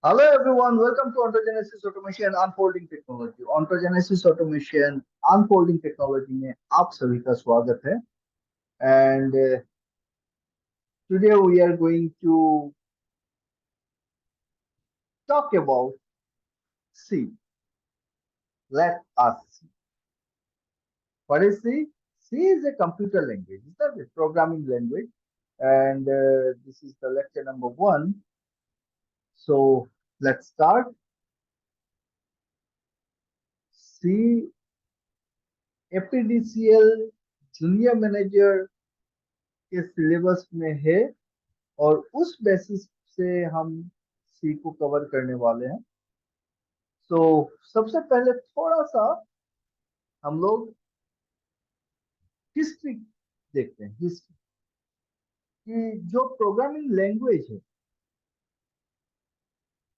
Hello everyone, welcome to Ontogenesis Automation Unfolding Technology. Ontogenesis Automation Unfolding Technology में आप सभी का स्वागत है. And today we are going to talk about C. Let us see. What is C? C is a computer language. It's not a programming language. And this is the lecture number 1. So let's start. C APDCL junior manager के syllabus में है और उस basis से हम सी को cover करने वाले हैं. तो सबसे पहले थोड़ा सा हम लोग हिस्ट्री देखते हैं. हिस्ट्री कि जो प्रोग्रामिंग लैंग्वेज है,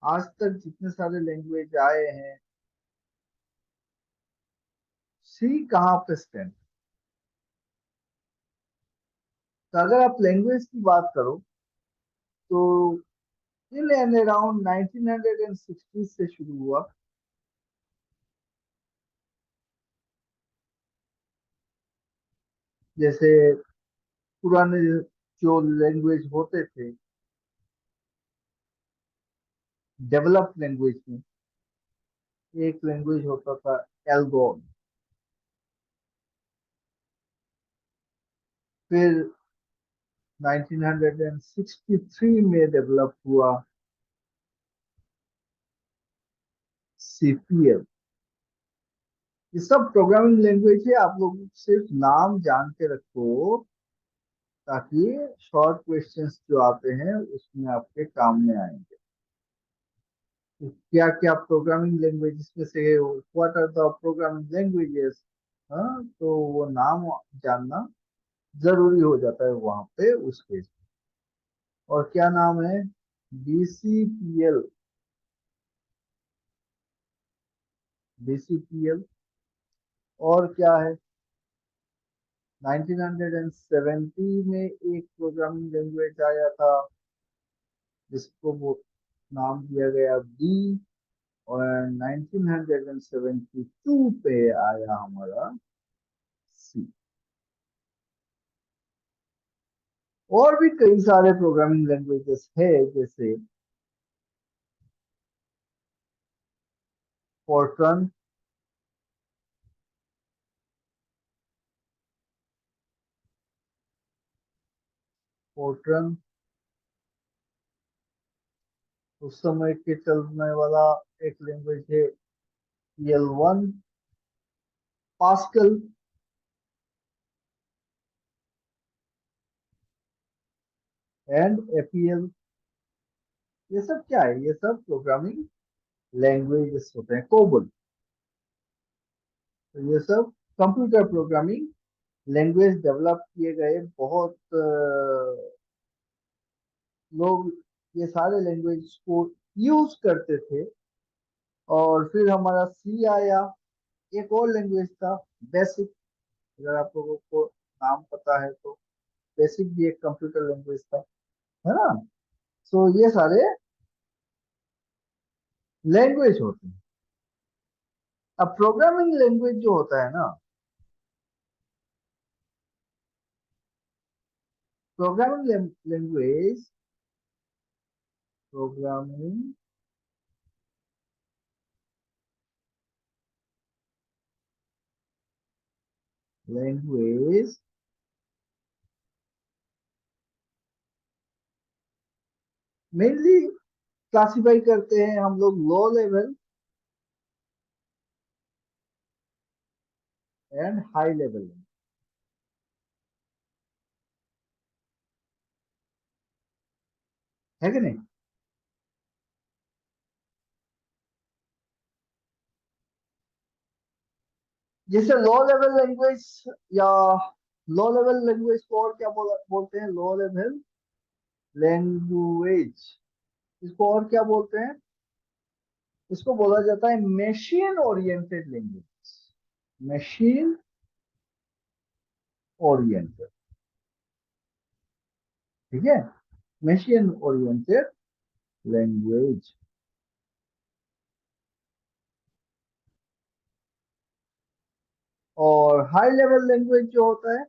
आज तक जितने सारे लैंग्वेज आए हैं, सी कहाँ पे स्टैंड. तो अगर आप लैंग्वेज की बात करो तो इन एंड अराउंड 1960 से शुरू हुआ. जैसे पुराने जो लैंग्वेज होते थे डेवलप्ड लैंग्वेज में, एक लैंग्वेज होता था एल्गोन. फिर 1963 में डेवलप हुआ सीपीएल. ये सब प्रोग्रामिंग लैंग्वेज है. आप लोग सिर्फ नाम जान के रखो ताकि शॉर्ट क्वेश्चंस जो आते हैं उसमें आपके काम में आएंगे. तो क्या क्या प्रोग्रामिंग लैंग्वेज में से what are the programming languages, हाँ, तो वो नाम जानना जरूरी हो जाता है वहां पे उस केस में. और क्या नाम है? डीसीपीएल. डीसीपीएल. और क्या है? 1970 में एक प्रोग्रामिंग लैंग्वेज आया था जिसको वो नाम दिया गया बी. और 1972 पे आया हमारा सी. और भी कई सारे प्रोग्रामिंग लैंग्वेजेस है, जैसे फोर्ट्रन. फोर्ट्रन उस समय के चलने वाला एक लैंग्वेज है. एल1. पास्कल. And APL. ये सब क्या है? ये सब प्रोग्रामिंग लैंग्वेजेस होते हैं. कोबल. तो ये सब कंप्यूटर प्रोग्रामिंग लैंग्वेज डेवलप किए गए. बहुत लोग ये सारे लैंग्वेज को यूज करते थे. और फिर हमारा सी आया. एक और लैंग्वेज था बेसिक. अगर आप लोगों को नाम पता है तो बेसिक भी एक कंप्यूटर लैंग्वेज था, है ना. सो ये सारे लैंग्वेज होते हैं. अब प्रोग्रामिंग लैंग्वेज जो होता है ना, programming language, programming language mainly classify करते हैं हम लोग low level and high level. है कि नहीं? जैसे लो लेवल लैंग्वेज या लो लेवल लैंग्वेज को और क्या बोलते हैं? लो लेवल लैंग्वेज. इसको और क्या बोलते हैं? इसको बोला जाता है machine oriented language. Machine oriented. ठीक है. Machine oriented language. और हाई लेवल लैंग्वेज जो होता है,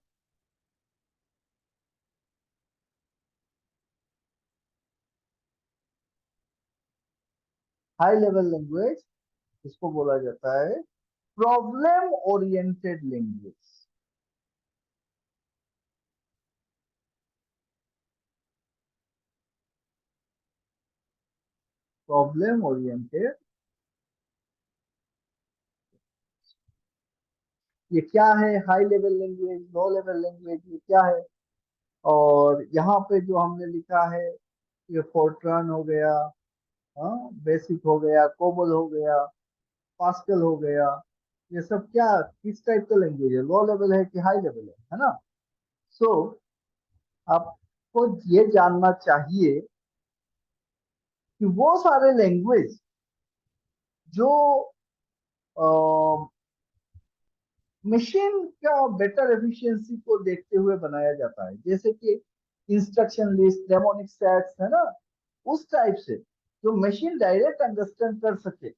हाई लेवल लैंग्वेज इसको बोला जाता है problem oriented language. Problem oriented, ये क्या है? High level language, low level language, ये क्या है? और यहाँ पे जो हमने लिखा है, ये फोर्ट्रान हो गया, हाँ, बेसिक हो गया, कोबल हो गया, पास्कल हो गया, ये सब क्या, किस टाइप का लैंग्वेज है? लो लेवल है कि हाई लेवल है ना? सो आपको ये जानना चाहिए कि वो सारे लैंग्वेज जो मशीन का बेटर एफिशिएंसी को देखते हुए बनाया जाता है, जैसे कि इंस्ट्रक्शन लिस्ट, डेमोनिक सेट्स, है ना, उस टाइप से जो मशीन डायरेक्ट अंडरस्टैंड कर सके,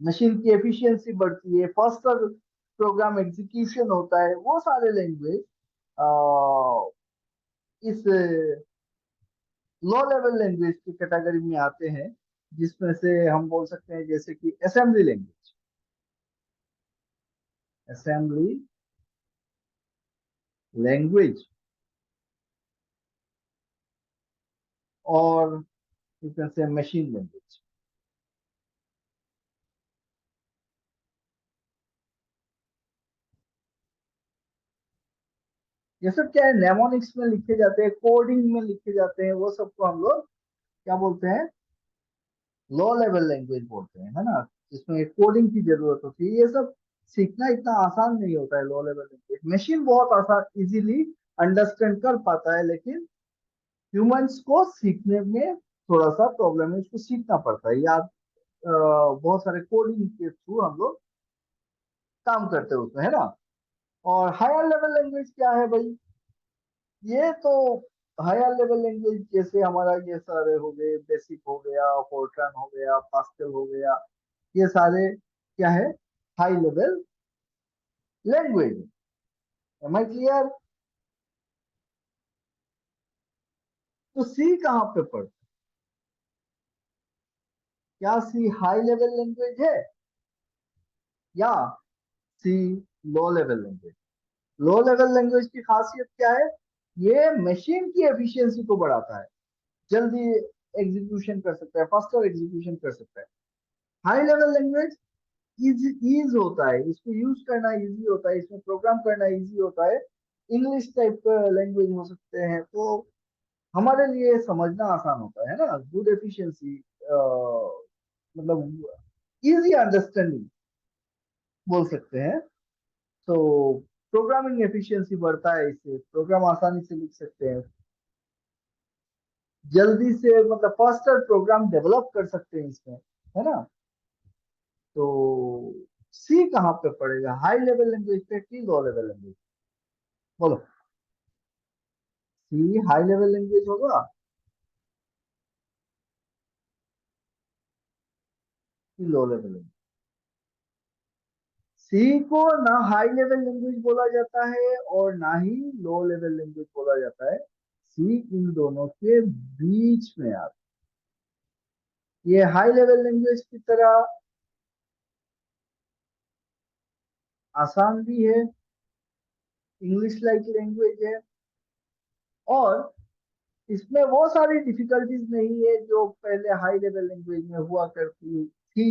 मशीन की एफिशिएंसी बढ़ती है, फास्टर प्रोग्राम एग्जीक्यूशन होता है, वो सारे लैंग्वेज इस लो लेवल लैंग्वेज की कैटेगरी में आते हैं, जिसमें से हम बोल सकते हैं जैसे कि असेंबली लैंग्वेज, असेंबली लैंग्वेज, और you can say machine language. ये सब क्या है, नेमोनिक्स में लिखे जाते हैं, कोडिंग में लिखे जाते हैं, वो सबको हम लोग क्या बोलते हैं? लो लेवल लैंग्वेज बोलते हैं, है ना, जिसमें कोडिंग की जरूरत होती है। ये सब सीखना इतना आसान नहीं होता है। लो लेवल लैंग्वेज मशीन बहुत आसान इजीली अंडरस्टैंड कर पाता है, लेकिन ह्यूमंस को सीखने में थोड़ा सा प्रॉब्लम है, इसको सीखना पड़ता है, या बहुत सारे कोडिंग के थ्रू हम लोग काम करते हैं उसमें, है ना। और हायर लेवल लैंग्वेज क्या है भाई? ये तो हायर लेवल लैंग्वेज जैसे हमारा ये सारे हो गए, बेसिक हो गया, फोर्ट्रान हो गया, पास्कल हो गया, ये सारे क्या है? High level language. Am I clear? तो सी कहाँ पे पढ़ते? क्या सी हाई लेवल लैंग्वेज है, या C low level language? Low level language की खासियत क्या है? ये मशीन की एफिशिएंसी को बढ़ाता है, जल्दी एग्जीक्यूशन कर सकता है, फास्टर एग्जीक्यूशन कर सकता है। हाई लेवल लैंग्वेज ईज होता है, इसको यूज करना इजी होता है, इसमें प्रोग्राम करना इजी होता है। इंग्लिश टाइप का लैंग्वेज हो सकते हैं, तो हमारे लिए समझना आसान होता है ना, गुड एफिशिएंसी, मतलब इजी अंडरस्टैंडिंग बोल सकते हैं। तो प्रोग्रामिंग एफिशिएंसी बढ़ता है, इससे प्रोग्राम आसानी से लिख सकते हैं, जल्दी से मतलब फास्टर प्रोग्राम डेवलप कर सकते हैं इसमें, है ना। तो सी कहाँ पे पड़ेगा, हाई लेवल लैंग्वेज पे कि लो लेवल लैंग्वेज? बोलो। सी हाई लेवल लैंग्वेज होगा कि लो लेवल लैंग्वेज? सी को ना हाई लेवल लैंग्वेज बोला जाता है और ना ही लो लेवल लैंग्वेज बोला जाता है। सी इन दोनों के बीच में आता है। ये हाई लेवल लैंग्वेज की तरह आसान भी है, इंग्लिश लाइक लैंग्वेज है, और इसमें वो सारी डिफिकल्टीज नहीं है जो पहले हाई लेवल लैंग्वेज में हुआ करती थी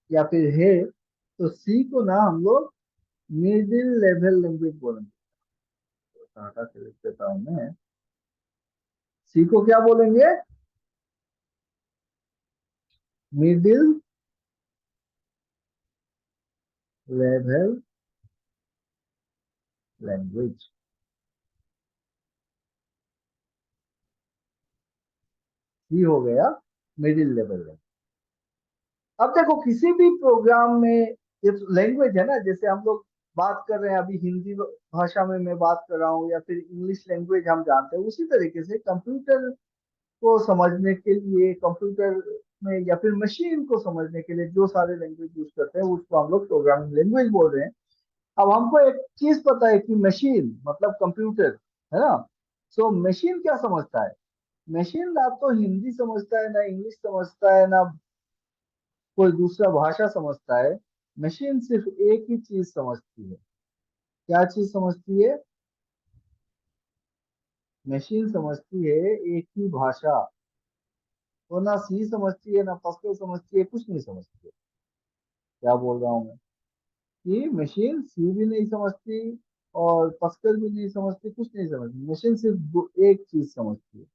या फिर है। तो सी को ना हम लोग मिडिल लेवल लैंग्वेज बोलेंगे। तो टाटा से लिख देता हूं मैं, सी को क्या बोलेंगे? मिडिल लेवल लैंग्वेज, सी हो गया मिडिल लेवल लैंग्वेज। अब देखो किसी भी प्रोग्राम में ये लैंग्वेज है ना, जैसे हम लोग बात कर रहे हैं अभी हिंदी भाषा में मैं बात कर रहा हूँ, या फिर इंग्लिश लैंग्वेज हम जानते हैं, उसी तरीके से कंप्यूटर को समझने के लिए, कंप्यूटर में या फिर मशीन को समझने के लिए जो सारे लैंग्वेज यूज करते हैं उसको हम लोग प्रोग्रामिंग लैंग्वेज बोल रहे हैं। अब हमको एक चीज पता है कि मशीन मतलब कंप्यूटर, है ना। सो मशीन क्या समझता है? मशीन ना तो हिंदी समझता है, ना इंग्लिश समझता है, ना कोई दूसरा भाषा समझता है। मशीन सिर्फ एक ही चीज समझती है। क्या चीज समझती है? मशीन समझती है एक ही भाषा। वो ना सी समझती है, ना पस्कल समझती है, कुछ नहीं समझती है। क्या बोल रहा हूँ मैं? कि मशीन सी भी नहीं समझती और पस्कल भी नहीं समझती, कुछ नहीं समझती। मशीन सिर्फ एक चीज समझती है।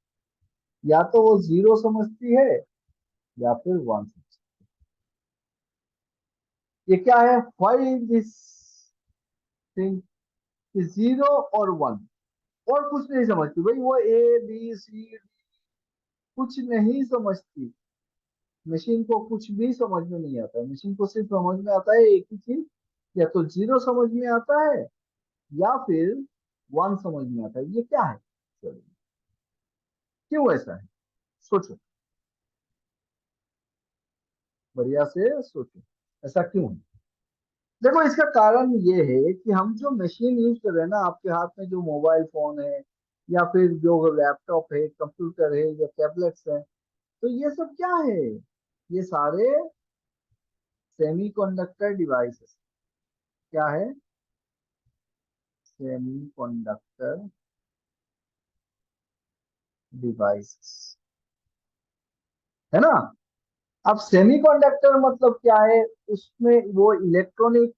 या तो वो जीरो समझती है या फिर वन समझती है। ये क्या है? Find this thing. जीरो और वन, और कुछ नहीं समझती भाई। वो ए बी सी कुछ नहीं समझती। मशीन को कुछ भी समझ में नहीं आता। मशीन को सिर्फ समझ में आता है एक ही चीज, या तो जीरो समझ में आता है या फिर वन समझ में आता है। ये क्या है? चलिए, क्यों ऐसा है? सोचो, बढ़िया से सोचो, ऐसा क्यों है? देखो, इसका कारण ये है कि हम जो मशीन यूज कर रहे हैं ना, आपके हाथ में जो मोबाइल फोन है या फिर जो लैपटॉप है, कंप्यूटर है या टैबलेट्स है, तो ये सब क्या है? ये सारे सेमीकंडक्टर डिवाइसेस। क्या है? सेमीकंडक्टर डिवाइसेस, है ना। अब सेमीकंडक्टर मतलब क्या है? उसमें वो इलेक्ट्रॉनिक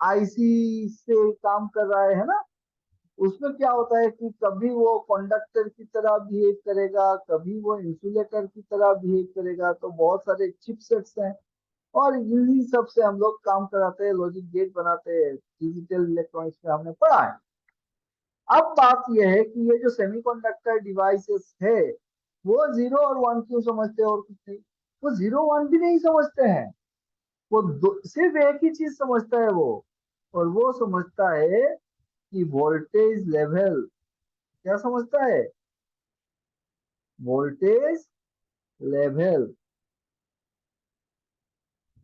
आईसी से काम कर रहा है ना। उसमें क्या होता है कि कभी वो कंडक्टर की तरह बिहेव करेगा, कभी वो इंसुलेटर की तरह बिहेव करेगा। तो बहुत सारे चिपसेट्स हैं और इन्हीं सब से हम लोग काम कराते हैं, लॉजिक गेट बनाते हैं। डिजिटल इलेक्ट्रॉनिक्स में हमने पढ़ा है। अब बात यह है कि ये जो सेमीकंडक्टर डिवाइसेस है, वो जीरो और वन क्यों समझते हैं और कुछ नहीं? वो जीरो वन भी नहीं समझते हैं। वो सिर्फ एक ही चीज समझता है वो, और वो समझता है कि वोल्टेज लेवल। क्या समझता है? Voltage level.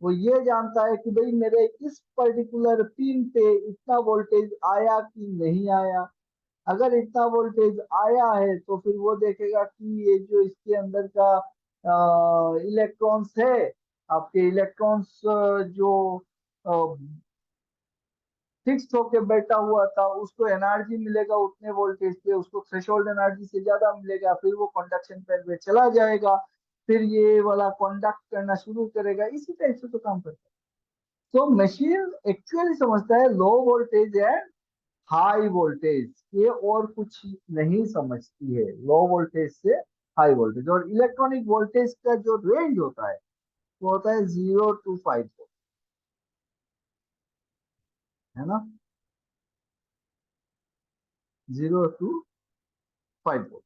वो ये जानता है कि भाई मेरे इस पर्टिकुलर पिन पे इतना वोल्टेज आया कि नहीं आया। अगर इतना वोल्टेज आया है तो फिर वो देखेगा कि ये जो इसके अंदर का इलेक्ट्रॉन्स है, आपके इलेक्ट्रॉन्स जो फिक्स होके बैठा हुआ था, उसको एनर्जी मिलेगा उतने वोल्टेज पे, उसको थ्रेशोल्ड एनर्जी से ज्यादा मिलेगा, फिर वो कंडक्शन पेड पे चला जाएगा, फिर ये वाला कंडक्ट करना शुरू करेगा। इसी टाइप से तो काम करता है। तो मशीन एक्चुअली समझता है low voltage and high voltage, ये और कुछ नहीं समझती है। लो वोल्टेज से हाई वोल्टेज, और इलेक्ट्रॉनिक वोल्टेज का जो रेंज होता है वो होता है 0 to 5 वोल्ट, है ना। 0 to 5 वोल्ट।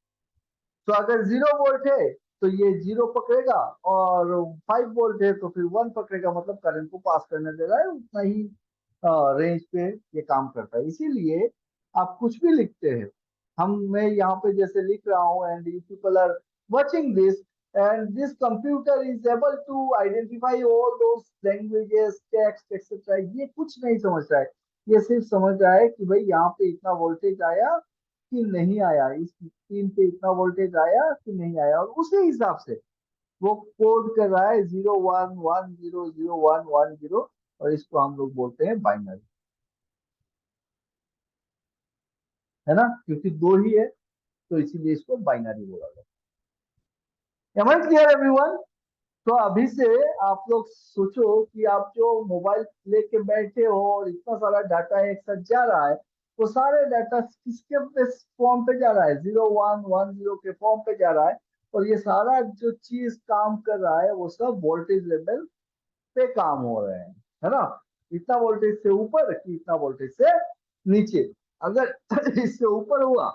तो अगर 0 वोल्ट है तो ये जीरो पकड़ेगा, और 5 वोल्ट है तो फिर वन पकड़ेगा, मतलब करंट को पास करने दे रहा है उतना ही रेंज पे ये काम करता है। इसीलिए आप कुछ भी लिखते हैं, हम मैं यहाँ पे जैसे लिख रहा हूँ, and you people are watching this, and this computer is able to identify all those languages, text etcetera. ये कुछ नहीं समझ रहा है। ये सिर्फ समझ रहा है कि भाई यहाँ पे इतना वोल्टेज आया कि नहीं आया, इस पिन पे इतना वोल्टेज आया कि नहीं आया, और उसी हिसाब से वो कोड कर रहा है 0 1 1 0 0 1 1 0। और इसको हम लोग बोलते हैं बाइनरी, है ना, क्योंकि दो ही है तो इसीलिए इसको बाइनरी बोला जाता है। Am I clear everyone? तो अभी से आप लोग सोचो कि आप जो मोबाइल लेके बैठे हो और इतना सारा डाटा एक साथ जा रहा है, वो सारे डाटा किसके फॉर्म पे जा रहा है? 0 1 1 0 के फॉर्म पे जा रहा है। और ये सारा जो चीज काम कर रहा है वो सब वोल्टेज लेवल पे काम हो रहे हैं, है ना। इतना वोल्टेज से ऊपर कि इतना वोल्टेज से नीचे। अगर इससे ऊपर हुआ,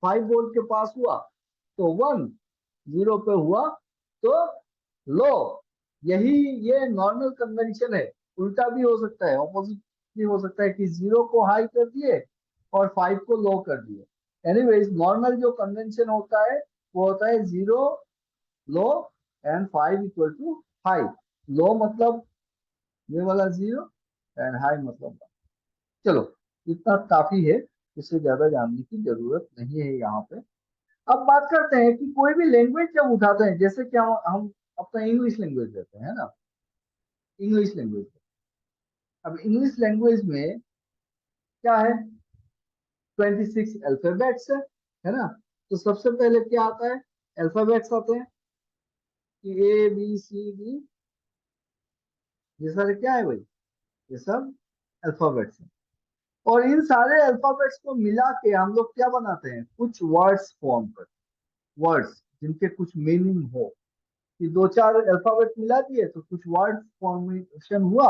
5 वोल्ट के पास हुआ तो वन, जीरो पे हुआ तो लो। यही ये नॉर्मल कन्वेंशन है। उल्टा भी हो सकता है, ऑपोजिट भी हो सकता है कि जीरो को हाई कर दिए और 5 को लो कर दिए। एनीवेज, नॉर्मल जो कन्वेंशन होता है वो होता है 0 लो एंड 5 इक्वल टू हाई। लो मतलब ये वाला 0 एंड हाई मतलब 1। चलो इतना काफी है, इससे ज्यादा जानने की जरूरत नहीं है यहाँ पे। अब बात करते हैं कि कोई भी लैंग्वेज जब उठाते हैं, जैसे कि हम अपना इंग्लिश लैंग्वेज लेते हैं ना, इंग्लिश लैंग्वेज। अब इंग्लिश लैंग्वेज में क्या है, 26 अल्फाबेट्स है ना। तो सबसे पहले क्या आता है, अल्फाबेट्स आते हैं कि A B C D, ये सारे क्या है भाई, ये सब अल्फाबेट्स हैं। और इन सारे अल्फाबेट्स को मिला के हम लोग क्या बनाते हैं, कुछ वर्ड्स फॉर्म करते हैं, वर्ड्स जिनके कुछ मीनिंग हो। कि दो चार अल्फाबेट मिला दिए तो कुछ वर्ड फॉर्मेशन हुआ,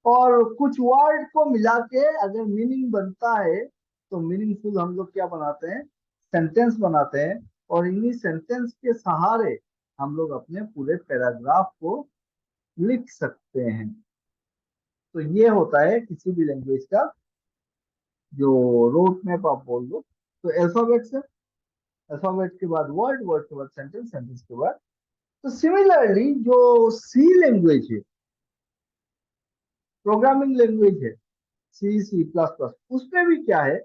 और कुछ वर्ड को मिला के अगर मीनिंग बनता है तो मीनिंगफुल हम लोग क्या बनाते हैं, सेंटेंस बनाते हैं। और इन्हीं सेंटेंस के सहारे हम लोग अपने पूरे पैराग्राफ को लिख सकते हैं। तो ये होता है किसी भी लैंग्वेज का जो रोड मैप आप बोल दो। तो अल्फाबेट से, अल्फाबेट के बाद वर्ड, वर्ड के बाद सेंटेंस, सेंटेंस के बाद। तो सिमिलरली जो सी लैंग्वेज है, प्रोग्रामिंग लैंग्वेज है, C C++, उसमें भी क्या है,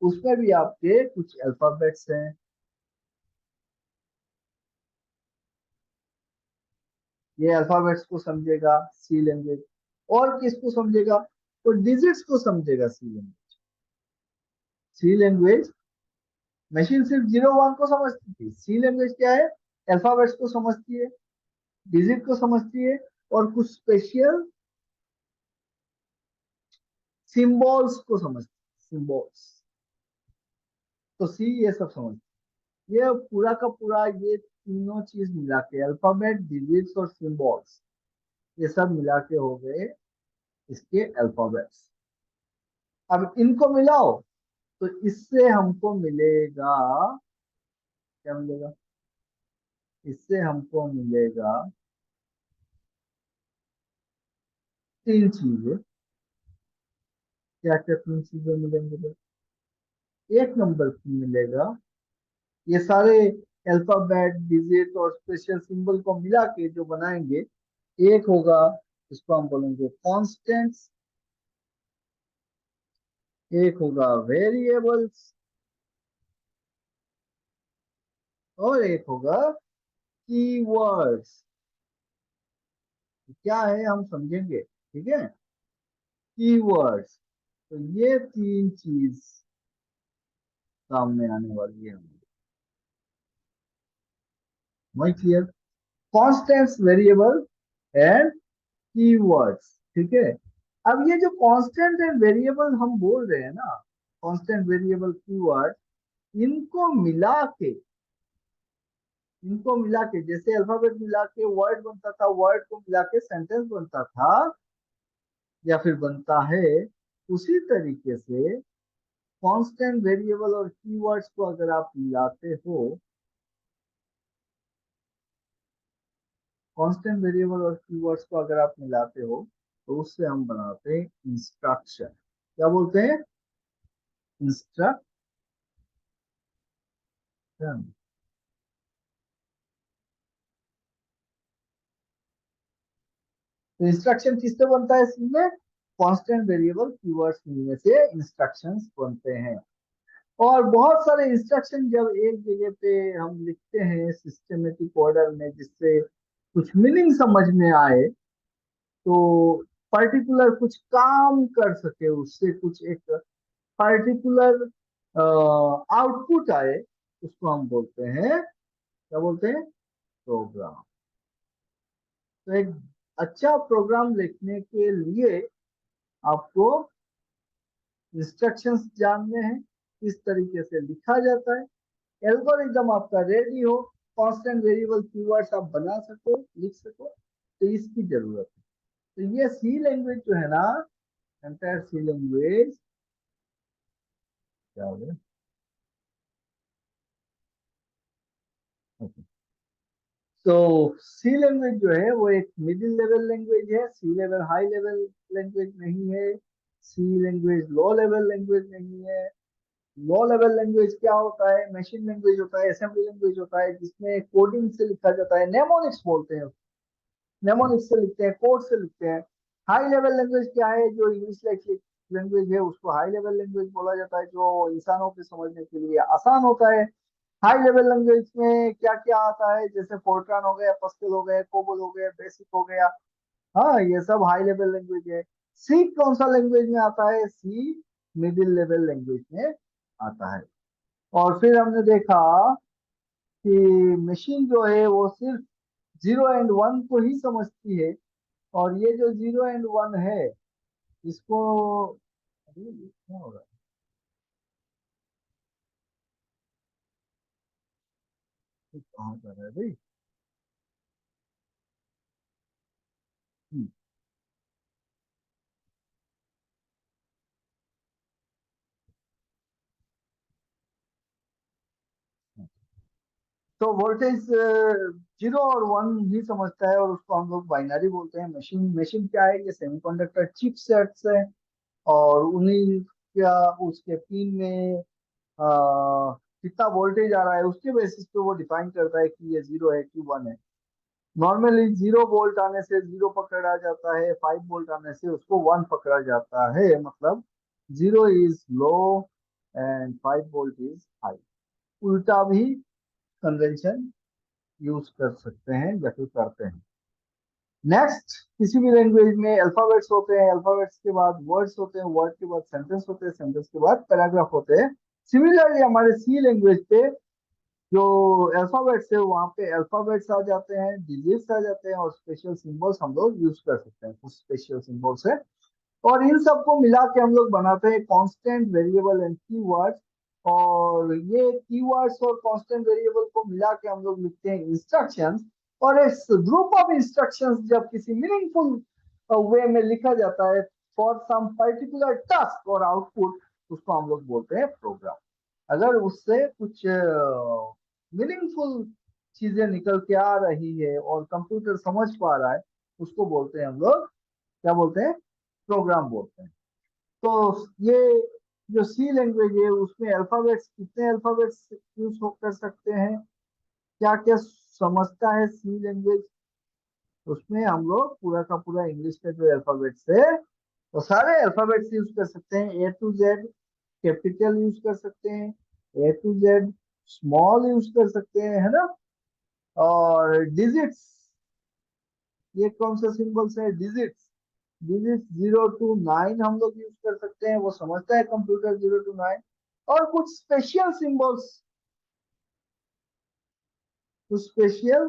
उसमें भी आपके कुछ अल्फाबेट्स हैं। ये अल्फाबेट्स को समझेगा सी लैंग्वेज। और किसको समझेगा, तो डिजिट्स को समझेगा सी लैंग्वेज। सी लैंग्वेज, मशीन सिर्फ 0 1 को समझती थी, सी लैंग्वेज क्या है, अल्फाबेट्स को समझती है, डिजिट को समझती है, और कुछ स्पेशल सिंबल्स को समझती है, सिंबल्स। तो सी ये सब समझती है। ये पूरा का पूरा, ये तीनों चीज मिला के, अल्फाबेट, डिजिट्स और सिंबल्स, ये सब मिला के हो गए इसके अल्फाबेट्स। अब इनको मिलाओ तो इससे हमको मिलेगा, क्या मिलेगा, इससे हमको मिलेगा तीन चीजें। क्या क्या तीन चीजें मिलेंगे भाई? एक नंबर की मिलेगा, ये सारे अल्फाबेट, डिजिट और स्पेशल सिंबल को मिला के जो बनाएंगे, एक होगा, इसको हम बोलेंगे कॉन्स्टेंट्स। एक होगा वेरिएबल्स, और एक होगा कीवर्ड्स। क्या है हम समझेंगे, ठीक है। कीवर्ड्स, तो ये तीन चीज सामने आने वाली है हमारी। वही clear, constants, variable and keywords, ठीक है। अब ये जो कांस्टेंट एंड वेरिएबल हम बोल रहे हैं ना, कांस्टेंट, वेरिएबल, कीवर्ड, इनको मिला के, इनको मिला के, जैसे अल्फाबेट मिला के वर्ड बनता था, वर्ड को मिला के सेंटेंस बनता था या फिर बनता है, उसी तरीके से कांस्टेंट, वेरिएबल और कीवर्ड्स को अगर आप मिलाते हो, कांस्टेंट, वेरिएबल और कीवर्ड्स को अगर आप मिलाते हो, तो उससे हम बनाते हैं इंस्ट्रक्शन। क्या बोलते हैं, इंस्ट्रक्शन। तो इंस्ट्रक्शन किससे बनता है इसमें, कांस्टेंट, वेरिएबल, कीवर्ड्स मिलने से इंस्ट्रक्शंस बनते हैं। और बहुत सारे इंस्ट्रक्शन जब एक जगह पे हम लिखते हैं सिस्टमेटिक ऑर्डर में, जिससे कुछ मीनिंग समझ में आए, तो पर्टिकुलर कुछ काम कर सके, उससे कुछ एक पर्टिकुलर आउटपुट आए, उसको हम बोलते हैं, क्या बोलते हैं, प्रोग्राम। तो एक अच्छा प्रोग्राम लिखने के लिए आपको इंस्ट्रक्शंस जानने हैं, किस तरीके से लिखा जाता है, एल्गोरिदम आपका रेडी हो, कांस्टेंट, वेरिएबल, कीवर्ड्स आप बना सको, लिख सको, तो इसकी जरूरत है। तो ये सी लैंग्वेज जो है ना, एंटायर सी लैंग्वेज, क्या हो गया, तो सी लैंग्वेज जो है वो एक मिडिल लेवल लैंग्वेज है, सी लेवल हाई लेवल लैंग्वेज नहीं है, सी लैंग्वेज लो लेवल लैंग्वेज नहीं है, लो लेवल लैंग्वेज क्या होता है? मशीन लैंग्वेज होता है, असेंबली लैंग्वेज होता है, जिसमें कोडिंग से लिखा जाता है, नेमोनिक्स बोलते हैं, नेमोनिक्स से लिखते हैं, कोड से लिखते हैं। हाई लेवल लैंग्वेज क्या है? जो इंग्लिश लैंग्वेज है उसको हाई लेवल लैंग्वेज बोला जाता है, जो इंसानों के समझने के लिए आसान होता है। हाई लेवल लैंग्वेज में क्या क्या आता है? जैसे फोर्ट्रान हो गया, पस्कल हो गया, कोबोल हो गया, बेसिक हो गया। हाँ, ये सब हाई लेवल लैंग्वेज है। सी कौन सा लैंग्वेज में आता है? सी मिडिल लेवल लैंग्वेज में आता है। और फिर हमने देखा कि मशीन जो है वो सिर्फ 0 एंड 1 को ही समझती है। और ये जो 0 एंड 1 है, इसको, अरे ये क्या हो रहा है? कहाँ जा रहा है भाई? हम्म, तो वोल्टेज 0 और 1 ही समझता है, और उसको हम लोग बाइनरी बोलते हैं। मशीन, मशीन क्या है? ये सेमीकंडक्टर चिपसेट्स है, और उन्हीं क्या, उसके पिन में कितना वोल्टेज आ रहा है उसके बेसिस पे वो डिफाइन करता है कि ये 0 है कि 1 है। नॉर्मली 0 वोल्ट आने से 0 पकड़ा जाता है, 5 वोल्ट आने से उसको 1 पकड़ा जाता है। मतलब 0 is low and 5 volt is high. उल्टा भी कन्वेंशन यूज कर सकते हैं या फिर करते हैं। नेक्स्ट, किसी भी लैंग्वेज में अल्फाबेट्स होते हैं, अल्फाबेट्स के बाद वर्ड्स होते हैं, वर्ड के बाद सेंटेंस होते हैं, सेंटेंस के बाद पैराग्राफ होते हैं। सिमिलरली हमारे सी लैंग्वेज पे जो अल्फाबेट्स है वहाँ पे अल्फाबेट्स आ जाते हैं, डिजिट्स आ जाते हैं, और स्पेशल सिंबल्स हम लोग यूज कर सकते हैं, कुछ स्पेशल सिंबल्स है। और इन सबको मिला के हम लोग बनाते हैं कांस्टेंट वेरिएबल एंड कीवर्ड्स। और ये कीवर्ड्स और कांस्टेंट वेरिएबल को मिला के हम लोग लिखते हैं इंस्ट्रक्शंस। और इस ग्रुप ऑफ इंस्ट्रक्शंस जब किसी मीनिंगफुल वे में लिखा जाता है फॉर सम पर्टिकुलर टास्क और आउटपुट, उसको हम लोग बोलते हैं प्रोग्राम। अगर उससे कुछ मीनिंगफुल चीजें निकल के आ रही है और कंप्यूटर समझ पा रहा है, उसको बोलते हैं हम लोग, क्या बोलते हैं? प्रोग्राम बोलते हैं। तो ये जो सी लैंग्वेज है उसमें अल्फाबेट्स, कितने अल्फाबेट्स यूज कर सकते हैं, क्या क्या समझता है सी लैंग्वेज, उसमें हम लोग पूरा का पूरा इंग्लिश का जो अल्फाबेट्स है वो सारे अल्फाबेट्स यूज कर सकते हैं। A to Z capital use कर सकते हैं, A to Z small use कर सकते हैं, है ना। और डिजिट्स, ये कौन सा सिंबल्स है? डिजिट्स, डिजिट 0 to 9 हम लोग यूज कर सकते हैं, वो समझता है कंप्यूटर 0 to 9। और कुछ स्पेशल सिंबल्स, कुछ स्पेशल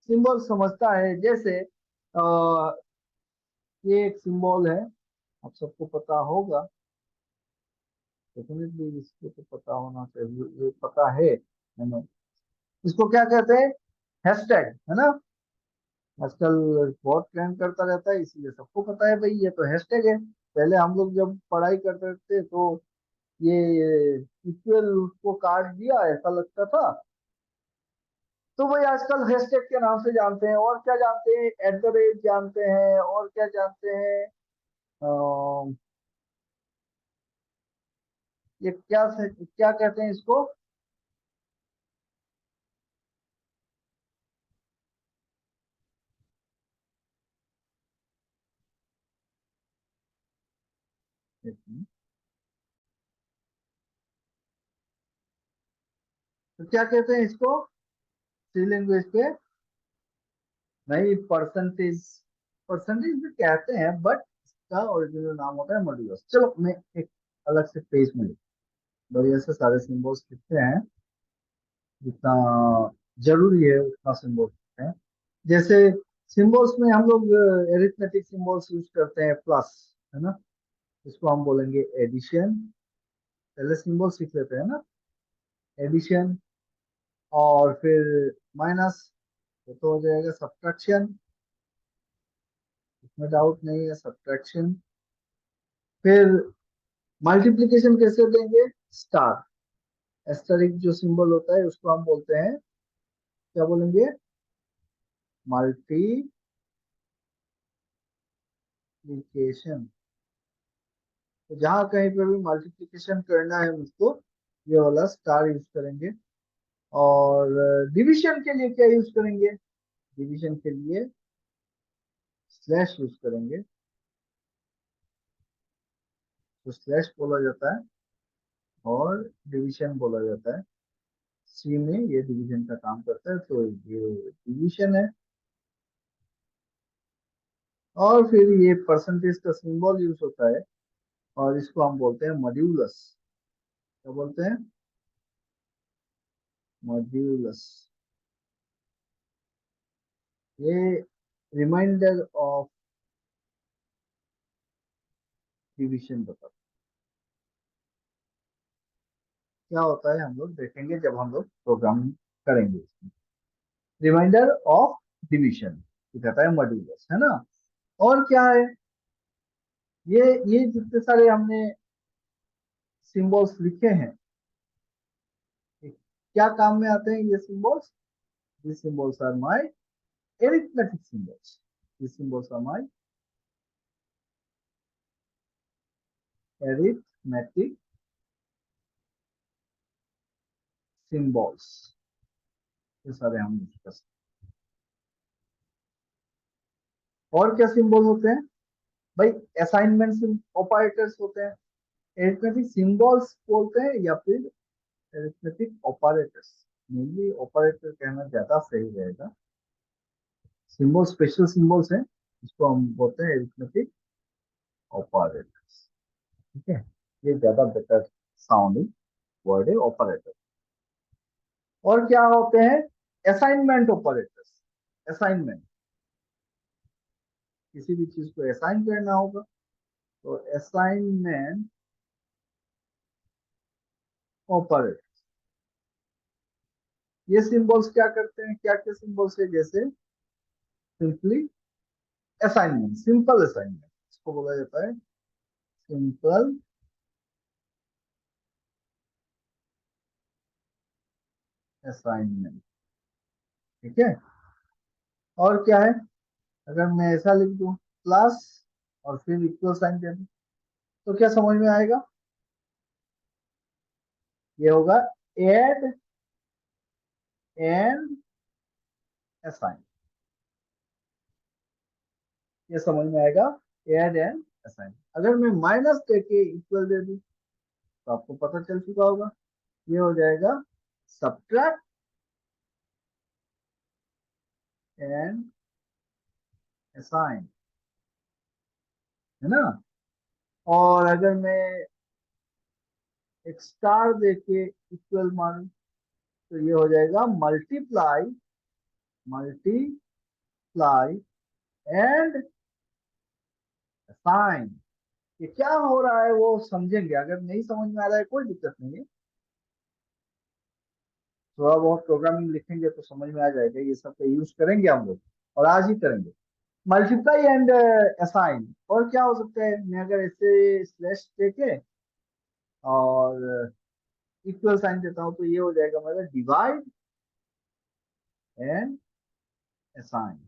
सिंबल समझता है, जैसे ये एक सिंबल है, आप सबको पता होगा, डेफिनेटली इसको तो पता होना चाहिए, ये पता है हमें। इसको क्या कहते हैं? हैशटैग, है ना। आजकल बहुत ट्रेंड करता रहता है, इसीलिए सबको पता है भाई ये तो हैशटैग है। पहले हम लोग जब पढ़ाई करते थे तो ये इक्वल उसको काट दिया ऐसा लगता था। तो भाई आजकल हैशटैग के नाम से जानते हैं, और क्या जानते हैं? @ जानते हैं, और क्या जानते हैं? अम, ये क्या कहते हैं इसको? तो क्या कहते हैं इसको सी लैंग्वेज के? नहीं, परसेंटेज, परसेंटेज भी कहते हैं, बट इसका ओरिजिनल नाम होता है मॉड्यूलस। चलो मैं एक अलग से पेज में बढ़िया से सारे सिंबल्स लिखते हैं, जितना जरूरी है उतना सिंबल लिखते हैं। जैसे सिंबल्स में हम लोग एरिथमेटिक सिंबल्स यूज करते हैं, प्लस, है ना। इसको हम बोलेंगे एडिशन। पहले सिंबल सीख लेते हैं ना, एडिशन। और फिर माइनस, ये तो हो जाएगा सब्ट्रैक्शन, इसमें डाउट नहीं है, सब्ट्रैक्शन। फिर मल्टीप्लिकेशन कैसे देंगे? स्टार, एस्टरिक जो सिंबल होता है उसको हम बोलते हैं, क्या बोलेंगे? मल्टीप्लिकेशन। तो जहां कहीं पे भी मल्टीप्लिकेशन करना है मुझको, ये वाला स्टार यूज करेंगे। और डिवीजन के लिए क्या यूज करेंगे? डिवीजन के लिए स्लैश यूज करेंगे। तो स्लैश बोला जाता है और डिवीजन बोला जाता है। सी में ये डिवीजन का काम करता है, तो ये डिवीजन है। और फिर ये परसेंटेज का सिंबल यूज होता है, और इसको हम बोलते हैं मॉड्यूलस। क्या बोलते हैं? मॉड्यूलस। ये रिमाइंडर ऑफ डिवीजन बताता है। क्या होता है हम लोग देखेंगे जब हम लोग प्रोग्रामिंग करेंगे इसमें। रिमाइंडर ऑफ डिवीजन कहता है मॉड्यूलस, है ना। और क्या है? ये जितने सारे हमने सिंबल्स लिखे हैं, ये क्या काम में आते हैं ये symbols? These symbols are my arithmetic symbols. These symbols are my arithmetic symbols. ये सारे हम डिस्कस। और क्या सिंबल होते हैं भाई? असाइनमेंट ऑपरेटर्स होते हैं। एरिथमेटिक सिंबल्स बोलते हैं या फिर एरिथमेटिक ऑपरेटर्स। मेनली ऑपरेटर कहना ज्यादा सही रहेगा। सिंबल स्पेशल सिंबल्स हैं, इसको हम बोलते हैं एरिथमेटिक ऑपरेटर्स। ठीक है, ये ज्यादा बेटर साउंडिंग वर्ड है, ऑपरेटर। और क्या होते हैं? Assignment operators. असाइनमेंट, किसी भी चीज को असाइन करना होगा तो असाइनमेंट ऑपरेटर। ये सिंबल्स क्या करते हैं? क्या क्या सिंबल्स है? जैसे सिंपली असाइनमेंट, सिंपल असाइनमेंट, इसको बोला जाता है सिंपल असाइनमेंट। ठीक है। और क्या है? अगर मैं ऐसा लिख दूं प्लस और फिर इक्वल साइन दे दूं, तो क्या समझ में आएगा? ये होगा एड एंड असाइन। ये समझ में आएगा, एड एंड असाइन। अगर मैं माइनस देके इक्वल दे दूं तो आपको पता चल चुका होगा, ये हो जाएगा सब्ट्रैक्ट एंड असाइन, है ना। और अगर मैं एक स्टार देके इक्वल मानूं तो ये हो जाएगा मल्टीप्लाई, मल्टीप्लाई एंड असाइन। ये क्या हो रहा है वो समझेंगे। अगर नहीं समझ में आ रहा है कोई दिक्कत नहीं है, थोड़ा बहुत प्रोग्रामिंग लिखेंगे तो समझ में आ जाएगा। ये सब यूज करेंगे हम लोग, और आज ही करेंगे। Multiply and assign. और क्या हो सकता है? मैं अगर ऐसे स्लैश देके और इक्वल साइन देता हूं तो ये हो जाएगा मेरा डिवाइड एंड असाइन।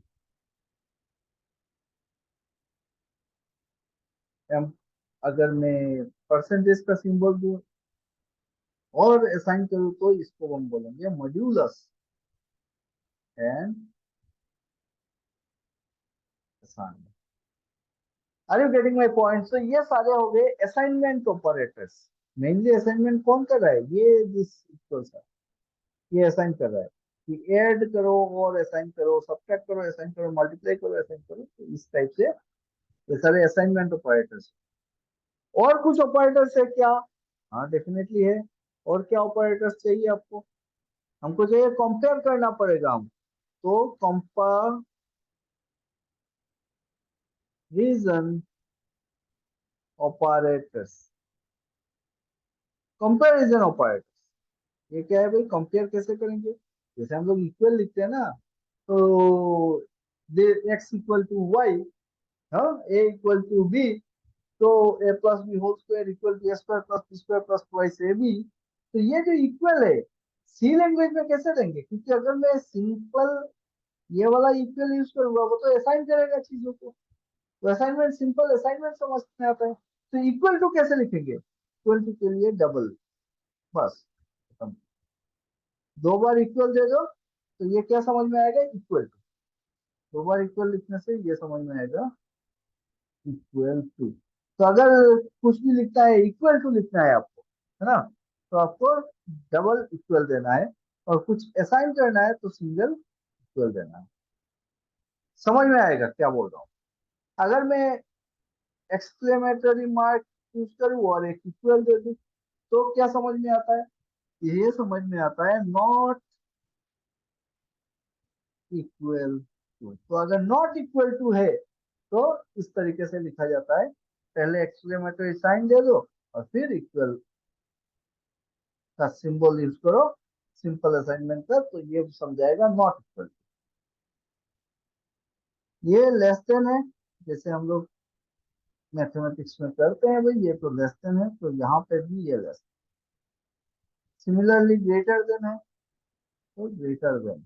अगर मैं परसेंटेज का सिंबल दूं और असाइन करूं तो इसको हम बोलेंगे modulus and assign. Are you getting my point? तो ये सारे हो गए असाइनमेंट ऑपरेटर्स। मेनली असाइनमेंट कौन कर रहा है? ये दिस इक्वल्स है, ये असाइन कर रहा है कि ऐड करो और असाइन करो, सब्ट्रैक्ट करो, असाइन करो, मल्टीप्लाई करो, असाइन करो। तो इस टाइप से ये सारे असाइनमेंट ऑपरेटर्स। और कुछ ऑपरेटर्स है क्या? हाँ डेफिनेटली है। और क्या ऑपरेटर्स चाहिए आपको? हमको चाहिए कंपेयर करना पड़ेगा हम, तो कंपैरिजन ऑपरेटर्स। कंपैरिजन ऑपरेटर्स ये क्या है भाई? कंपेयर कैसे करेंगे? जैसे हम लोग इक्वल लिखते हैं ना, तो दे एक्स इक्वल टू वाई, हाँ, ए इक्वल टू बी, तो a plus b whole square equal to a square plus b square plus twice a b. तो ये जो इक्वल है, सी लैंग्वेज में कैसे देंगे? क्योंकि अगर मैं सिंपल ये वाला इक्वल यूज करूंगा वो तो असाइन करेगा चीजों को। तो असाइनमेंट, सिंपल असाइनमेंट समझ में आता है। तो इक्वल टू कैसे लिखेंगे? इक्वल टू के लिए डबल, बस। दो बार इक्वल दे दो तो ये क्या समझ में आएगा, इक्वल टू। दो बार इक्वल लिखने से ये समझ में आएगा इक्वल टू। तो अगर कुछ भी लिखना है, इक्वल टू लिखना है आपको, है ना, तो आपको डबल इक्वल देना है, और कुछ असाइन करना है तो सिंगल इक्वल देना है। समझ में आएगा क्या बोल रहा हूँ? अगर मैं एक्सक्लेमेटरी मार्क यूज करूँ और एक इक्वल दे दूँ तो क्या समझ में आता है? ये समझ में आता है नॉट इक्वल टू। तो अगर नॉट इक्वल टू है तो इस तरीके से लिखा जाता है, पहले एक्सक्लेमेटरी साइन दे दो और फिर इक्वल का सिंबल यूज करो सिंपल असाइनमेंट का, तो ये समझाएगा नॉट इक्वल। ये लेस देन है, जैसे हम लोग मैथमेटिक्स में करते हैं भाई, ये तो लेस देन है, तो यहाँ पे भी ये लेस। सिमिलरली ग्रेटर देन है तो greater then,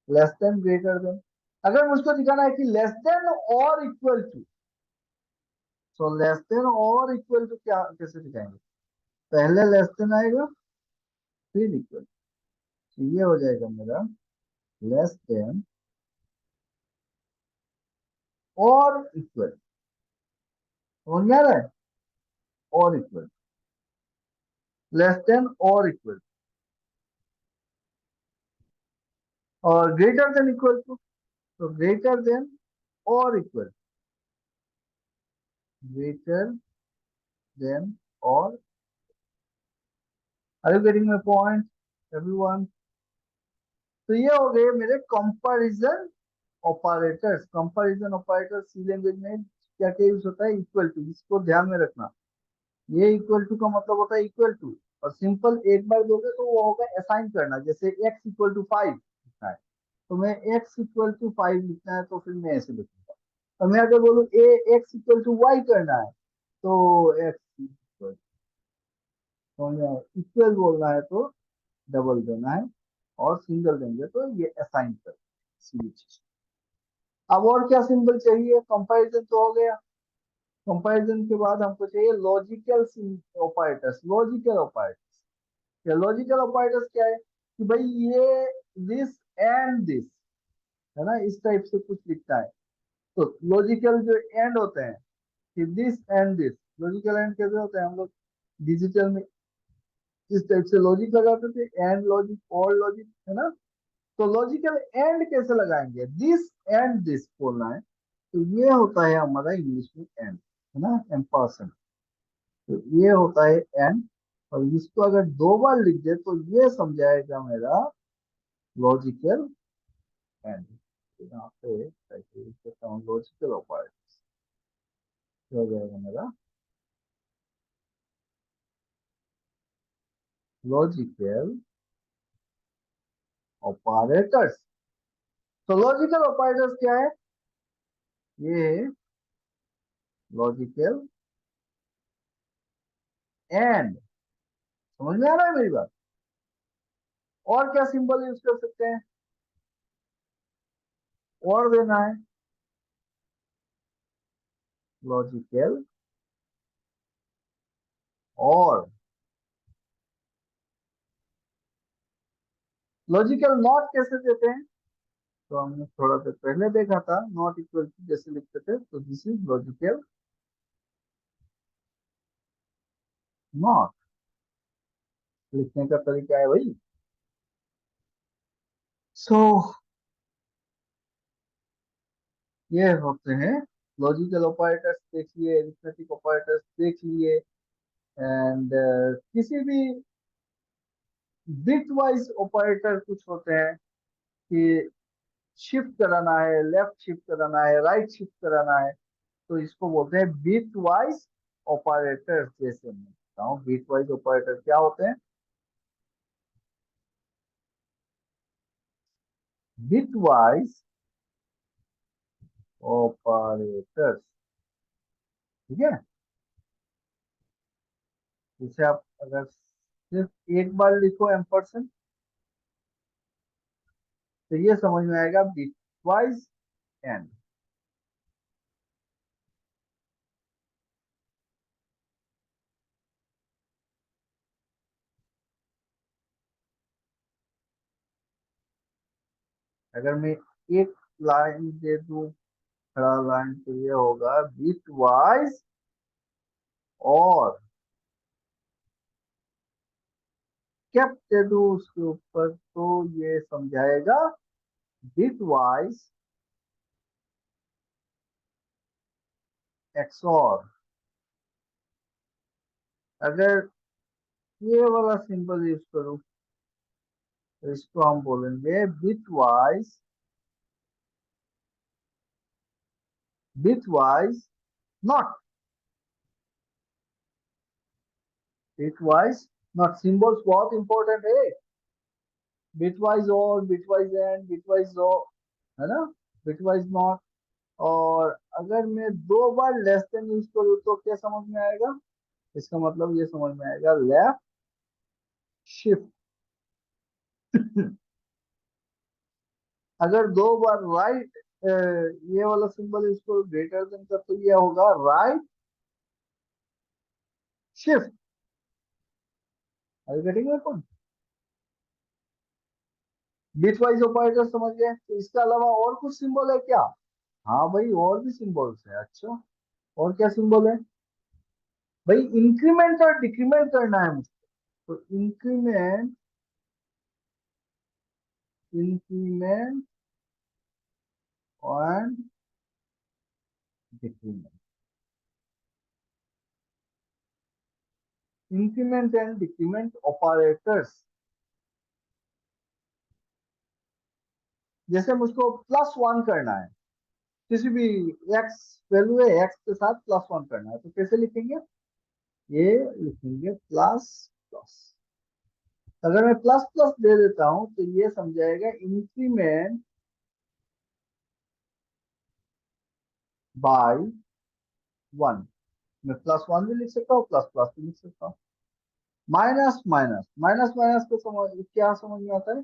less than greater than. अगर मुझको दिखाना है कि लेस देन और इक्वल टू, तो लेस देन और इक्वल टू क्या कैसे दिखाएंगे? पहले लेस देन आएगा फिर इक्वल, तो ये हो जाएगा मेरा लेस देन और इक्वल। समझ में आ रहा है? और इक्वल, लेस देन और इक्वल, और ग्रेटर देन इक्वल टू, तो ग्रेटर देन और इक्वल, ग्रेटर देन और। Are you getting my point everyone? तो ये हो गए मेरे comparison operators. Comparison operator C language में क्या क्या यूज होता है, इक्वल टू, इसको ध्यान में रखना। ये इक्वल टू का मतलब होता है इक्वल टू, और सिंपल एक बार दोगे तो वो होगा असाइन करना। जैसे एक्स इक्वल टू 5 लिखना है, तो मैं एक्स इक्वल टू 5 लिखना है तो फिर मैं ऐसे लिखूंगा। और मैं अगर बोलूँ ए एक्स इक्वल टू वाई करना है तो एक्स इक्वल, इक्वल बोलना है तो डबल देना है, और सिंगल देंगे तो ये असाइन कर चीज। अब और क्या सिंबल चाहिए? कंपैरिजन तो हो गया। कंपैरिजन के बाद हमको चाहिए लॉजिकल ऑपरेटर्स। लॉजिकल ऑपरेटर्स, या लॉजिकल ऑपरेटर्स क्या है कि भाई ये दिस एंड दिस, है ना, इस टाइप से कुछ लिखता है। तो लॉजिकल जो एंड होते हैं कि this and this, logical and कैसे होते हैं? हम लोग डिजिटल में इस टाइप से लॉजिक लगाते थे, एंड लॉजिक और लॉजिक, है ना। तो लॉजिकल एंड कैसे लगाएंगे? दिस एंड दिस बोलना है, तो ये होता है हमारा इंग्लिश में एंड, है ना, एम्परसेंड। तो ये होता है एंड, और इसको अगर दो बार लिख दे तो ये समझाएगा मेरा लॉजिकल एंड। यहाँ पे लिख देता हूँ लॉजिकल ऑपरेटर्स, हो जाएगा मेरा लॉजिकल ऑपरेटर्स। तो लॉजिकल ऑपरेटर्स क्या है? ये लॉजिकल एंड। समझ में आ रहा है मेरी बात? और क्या सिंबल यूज कर सकते हैं? और देना है लॉजिकल और। लॉजिकल नॉट कैसे देते हैं? तो हमने थोड़ा देर पहले देखा था, नॉट इक्वल टू जैसे लिखते थे, तो दिस इज लॉजिकल नॉट। लिखने का तरीका है भाई। सो ये होते हैं लॉजिकल ऑपरेटर्स, देख लिए, अरिथमेटिक ऑपरेटर्स देख लिए, एंड किसी भी बिट वाइज ऑपरेटर कुछ होते हैं कि शिफ्ट कराना है, लेफ्ट शिफ्ट कराना है, राइट शिफ्ट कराना है, तो इसको बोलते हैं बिट वाइज ऑपरेटर। जैसे मैं बताऊं बिट वाइज ऑपरेटर क्या होते हैं, बिट वाइज ऑपरेटर्स, ठीक है। जैसे आप अगर सिर्फ एक बार लिखो एम्परसेंड, तो ये समझ में आएगा बिट वाइज एंड। अगर मैं एक लाइन दे दूं, खड़ा लाइन, तो ये होगा बिट वाइज, और कैप दे दूं उसके ऊपर तो ये समझाएगा बिट वाइज एक्सऑर। अगर ये वाला सिंबल यूज करूं तो इसको हम बोलेंगे bit wise not, bitwise not. Symbols बहुत इंपॉर्टेंट है, बिटवाइज और, बिटवाइज एंड, बिटवाइज और, है ना, बिटवाइज नॉट। और अगर मैं दो बार लेस देन यूज करूँ तो क्या समझ में आएगा? इसका मतलब ये समझ में आएगा लेफ्ट शिफ्ट। अगर दो बार राइट ये वाला सिंबल यूज करो ग्रेटर देन का, तो ये होगा राइट शिफ्ट। अभी कटेंगे कौन? बिटवाइज ऑपरेटर समझ गए? तो इसके अलावा और कुछ सिंबल है क्या? हाँ भाई, और भी सिंबल्स है। अच्छा, और क्या सिंबल है भाई? इंक्रीमेंट और डिक्रीमेंट करना है मुझको, तो increment, increment and decrement, increment and decrement operators. जैसे मुझको प्लस वन करना है, किसी भी एक्स वैल्यू है, एक्स के साथ प्लस वन करना है, तो कैसे लिखेंगे? ये लिखेंगे प्लस प्लस। अगर मैं प्लस प्लस दे देता हूं तो ये समझाएगा इंक्रीमेंट बाय वन। मैं प्लस वन भी लिख सकता हूँ, प्लस प्लस भी लिख सकता हूँ। माइनस माइनस, माइनस माइनस को समझ क्या समझ में आता है?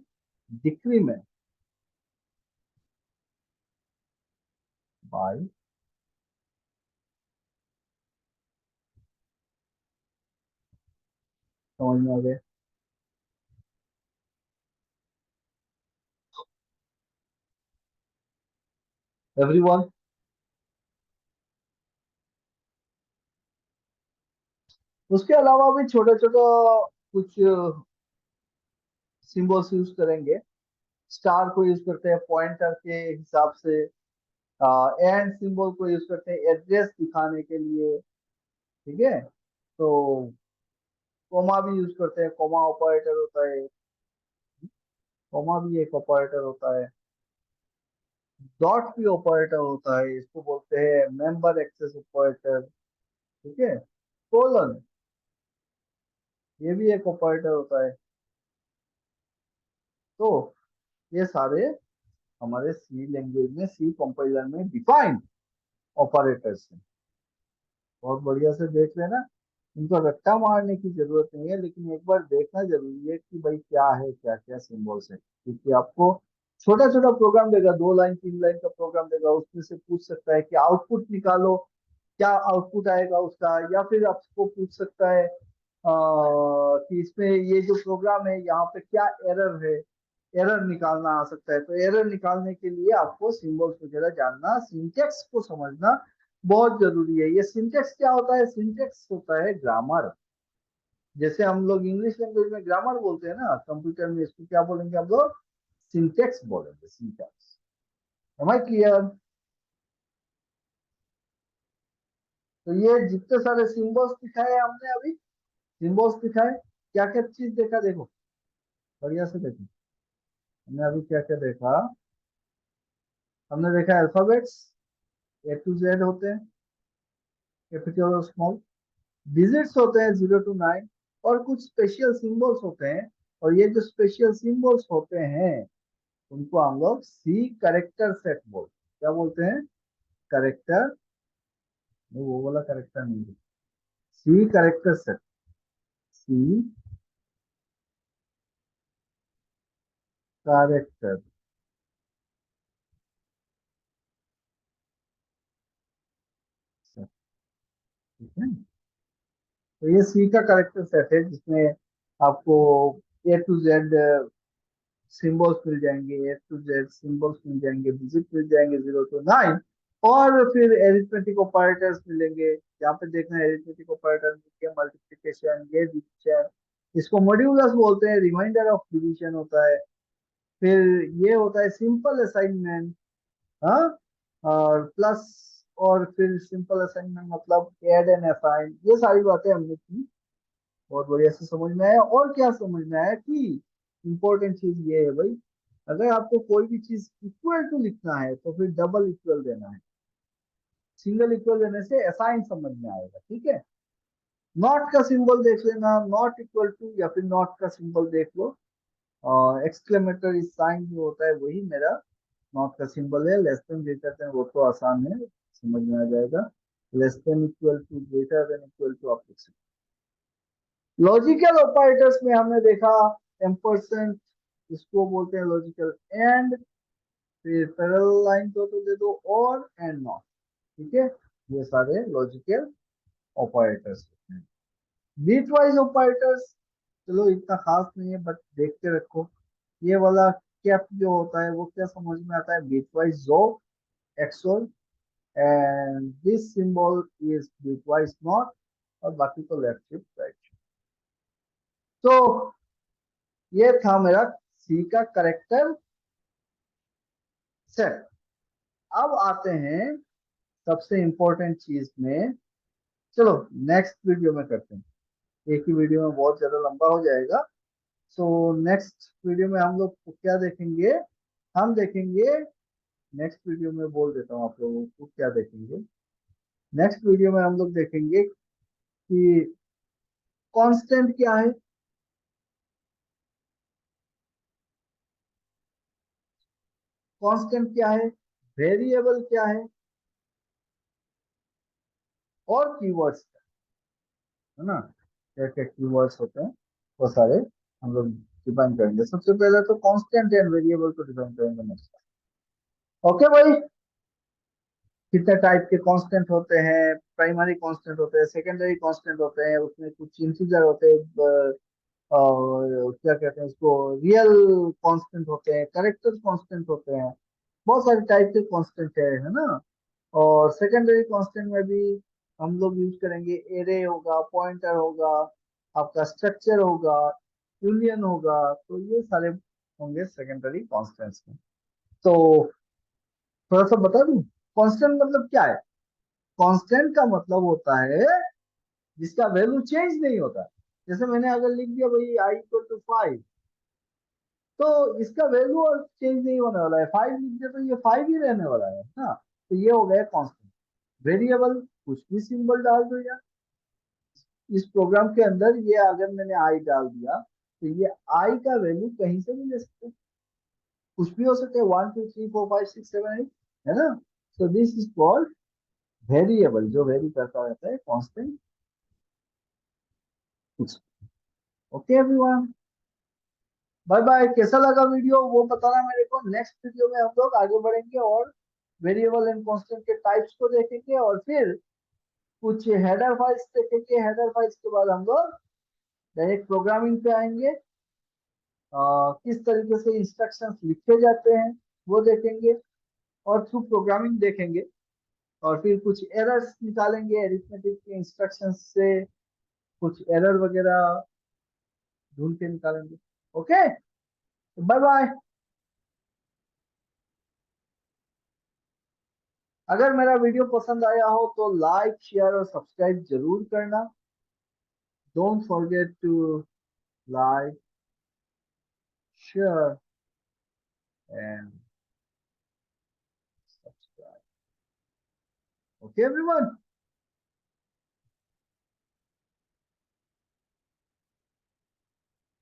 डिक्रीमेंट बाय, समझ में आ गया एवरीवन? उसके अलावा भी छोटे छोटे कुछ सिंबल्स यूज करेंगे। स्टार को यूज करते हैं पॉइंटर के हिसाब से, एंड सिंबल को यूज करते हैं एड्रेस दिखाने के लिए, ठीक है। तो कोमा भी यूज करते हैं, कोमा ऑपरेटर होता है, कोमा भी एक ऑपरेटर होता है। डॉट भी ऑपरेटर होता है, इसको बोलते हैं मेंबर एक्सेस ऑपरेटर, ठीक है। कोलन, ये भी एक ऑपरेटर होता है। तो ये सारे हमारे सी लैंग्वेज में, सी कंपाइलर में डिफाइंड ऑपरेटर्स हैं। बहुत बढ़िया से देख लेना, इनको रट्टा मारने की जरूरत नहीं है, लेकिन एक बार देखना जरूरी है कि भाई क्या है, क्या क्या सिंबल्स है, क्योंकि आपको छोटा छोटा प्रोग्राम देगा, दो लाइन तीन लाइन का प्रोग्राम देगा, उसमें से पूछ सकता है कि आउटपुट निकालो, क्या आउटपुट आएगा उसका। या फिर आपको पूछ सकता है कि इसमें ये जो प्रोग्राम है यहाँ पे क्या एरर है, एरर निकालना आ सकता है। तो एरर निकालने के लिए आपको सिंबल्स वगैरह जानना, सिंटेक्स को समझना बहुत जरूरी है। ये सिंटेक्स क्या होता है? सिंटेक्स होता है ग्रामर। जैसे हम लोग इंग्लिश लैंग्वेज में ग्रामर बोलते हैं ना, कंप्यूटर में इसको क्या बोलेंगे हम लोग? सिंटेक्स बोलेंगे, सिंटेक्स। M I clear? तो ये जितने सारे सिंबल्स दिखाए हमने अभी, सिंबल्स दिखाए, क्या क्या चीज देखा देखो, बढ़िया से देखो। हमने अभी क्या क्या देखा? हमने देखा अल्फाबेट्स, A to Z होते हैं, कैपिटल और स्मॉल। डिजिट्स होते हैं 0 to 9, और कुछ स्पेशल सिंबल्स होते हैं। और ये जो स्पेशल सिंबल्स होते हैं उनको हम लोग सी करेक्टर सेट बोलते हैं। क्या बोलते हैं? करेक्टर, वो वाला करेक्टर नहीं, सी करेक्टर सेट, सी करेक्टर सेट, ठीक है। तो ये सी का करेक्टर सेट है जिसमें आपको A to Z सिंबल्स मिल जाएंगे, A to Z सिंबल्स मिल जाएंगे, डिजिट मिल जाएंगे 0 to 9, और फिर एरिथमेटिक ऑपरेटर्स मिलेंगे। यहाँ पे देखना एरिथमेटिक ऑपरेटर मिलेंगे, मल्टीप्लिकेशन, ये डिवीजन, इसको मॉड्यूलस बोलते हैं, रिमाइंडर ऑफ डिवीजन होता है। फिर ये होता है सिंपल असाइनमेंट, हाँ, और प्लस, और फिर सिंपल असाइनमेंट मतलब ऐड एंड असाइन, ये सारी बातें हमने की। बहुत बढ़िया से समझ में आया। और क्या समझ में आया कि इंपॉर्टेंट चीज ये है भाई, अगर आपको कोई भी चीज इक्वल टू लिखना है तो फिर डबल इक्वल देना है, सिंगल इक्वल देने से असाइन समझ में आएगा, ठीक है। नॉट का सिंबल देख लेना, नॉट इक्वल टू या फिर नॉट का सिंबल देख लो, और एक्सक्लेमेटरी साइन जो होता है वही मेरा नॉट का सिंबल है। लेस देन ग्रेटर देन वो तो आसान है, समझ में आ जाएगा। Less than equal to, greater than equal to, आप लिख सकते। लॉजिकल ऑपरेटर्स में हमने देखा एम्परसेंट, इसको बोलते हैं लॉजिकल एंड, फिर पैरेलल लाइन तो दे दो, और एंड नॉट, ठीक है। ये सारे लॉजिकल ऑपरेटर्स हैं। बीट वाइज ऑपरेटर्स, चलो इतना खास नहीं है बट देख के रखो। ये वाला कैप जो होता है वो क्या समझ में आता है, बीट वाइज जो XOR, and this symbol is bitwise not, और बाकी तो लेफ्ट शिफ्ट राइट। तो ये था मेरा सी का करेक्टर सेट। अब आते हैं सबसे इंपॉर्टेंट चीज में। चलो नेक्स्ट वीडियो में करते हैं, एक ही वीडियो में बहुत ज्यादा लंबा हो जाएगा। सो नेक्स्ट वीडियो में हम लोग क्या देखेंगे, हम देखेंगे, नेक्स्ट वीडियो में बोल देता हूँ आप लोगों को क्या देखेंगे। नेक्स्ट वीडियो में हम लोग देखेंगे कि कांस्टेंट क्या है, कांस्टेंट क्या है, वेरिएबल क्या है, और कीवर्ड्स क्या है ना, क्या क्या कीवर्ड्स होते हैं वो सारे हम लोग डिफाइन करेंगे। सबसे पहले तो कांस्टेंट एंड वेरिएबल को डिफाइन करेंगे नेक्स्ट। ओके भाई, कितने टाइप के कांस्टेंट होते हैं, प्राइमरी कांस्टेंट होते हैं, सेकेंडरी कांस्टेंट होते हैं, उसमें कुछ इंटीजर होते हैं, और क्या कहते हैं उसको, रियल कांस्टेंट होते हैं, कैरेक्टर कांस्टेंट होते हैं, बहुत सारे टाइप के कांस्टेंट है ना। और सेकेंडरी कांस्टेंट में भी हम लोग यूज करेंगे, एरे होगा, पॉइंटर होगा, आपका स्ट्रक्चर होगा, यूनियन होगा, तो ये सारे होंगे सेकेंडरी कांस्टेंट्स में। तो थोड़ा सा बता दूं, कांस्टेंट मतलब क्या है। कांस्टेंट का मतलब होता है जिसका वैल्यू चेंज नहीं होता। जैसे मैंने अगर लिख दिया भाई I = 5, तो इसका वैल्यू और चेंज नहीं होने वाला है, 5 लिख दिया तो ये 5 ही रहने वाला है ना। तो ये हो गया कांस्टेंट। वेरिएबल, कुछ भी सिंबल डाल दो यार इस प्रोग्राम के अंदर, ये अगर मैंने आई डाल दिया तो ये आई का वैल्यू कहीं से भी ले सकते हैं, कुछ भी हो सकते हैं, 1 2 3 4 5 6 7 8, है ना। So this is called variable, जो वेरी करता रहता है, constant. Okay everyone, bye bye. कैसा लगा वीडियो वो बताना मेरे को। नेक्स्ट वीडियो में हम लोग आगे बढ़ेंगे और वेरिएबल एंड कांस्टेंट के टाइप्स को देखेंगे, और फिर कुछ हेडर फाइल्स देखेंगे। हेडर फाइल्स के बाद हम लोग डायरेक्ट प्रोग्रामिंग पे आएंगे, किस तरीके से इंस्ट्रक्शंस लिखे जाते हैं वो देखेंगे, और थ्रू प्रोग्रामिंग देखेंगे, और फिर कुछ एरर्स निकालेंगे अरिथमेटिक के इंस्ट्रक्शंस से, कुछ एरर वगैरह ढूंढ के निकालेंगे। Okay, bye bye. अगर मेरा वीडियो पसंद आया हो तो लाइक, शेयर और सब्सक्राइब जरूर करना। Don't forget to like, share and subscribe. Okay everyone.